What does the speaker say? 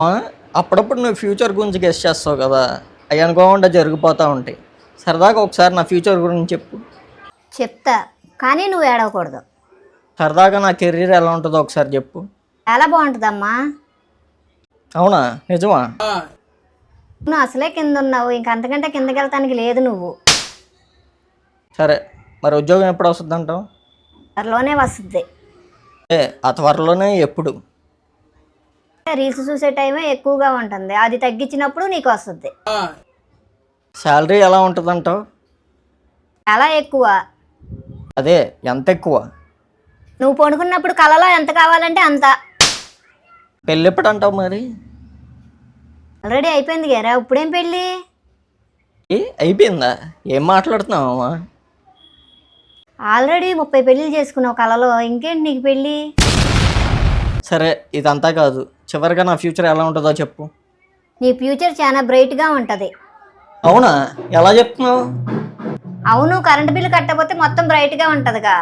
ఆ! అప్పుడప్పుడు నువ్వు ఫ్యూచర్ గురించి గెస్ చేస్తావు కదా! అయి అనుకోకుండా జరిగిపోతా ఉంటాయి. సరదాగా ఒకసారి నా ఫ్యూచర్ గురించి చెప్పు. చెప్తా, కానీ నువ్వు ఏడవకూడదు. సరదాగా నా కెరీర్ ఎలా ఉంటుందో ఒకసారి చెప్పు. చాలా బాగుంటుందమ్మా. అవునా? నిజమా? నువ్వు అసలే కింద ఉన్నావు, ఇంక అంతకంటే కిందకి వెళ్తానికి లేదు. నువ్వు సరే, మరి ఉద్యోగం ఎప్పుడు వస్తుందంటావు? త్వరలోనే వస్తుంది. ఆ త్వరలోనే ఎప్పుడు? రీల్స్ చూసే టైమే ఎక్కువగా ఉంటుంది, అది తగ్గించినప్పుడు నీకు వస్తుంది. శాలరీ ఎలా ఉంటుందంటావు? చాలా ఎక్కువ. అదే, ఎంత ఎక్కువ? నువ్వు పడుకున్నప్పుడు కలలో ఎంత కావాలంటే అంత. పెళ్ళి ఎప్పుడు అంటావు మరి? ఆల్రెడీ అయిపోయింది గారా, ఇప్పుడేం పెళ్ళి? అయిపోయిందా? ఏం మాట్లాడుతున్నావమ్మా? ఆల్రెడీ 30 పెళ్ళిళ్ళు చేసుకున్నావు కలలో, ఇంకేంటి నీకు పెళ్ళి? సరే, ఇదంతా కాదు, చివరిగా నా ఫ్యూచర్ ఎలా ఉంటుందో చెప్పు. నీ ఫ్యూచర్ చాలా బ్రైట్గా ఉంటుంది. అవునా? ఎలా చెప్తున్నావు? అవును, కరెంట్ బిల్లు కట్టకపోతే మొత్తం బ్రైట్గా ఉంటుందిగా.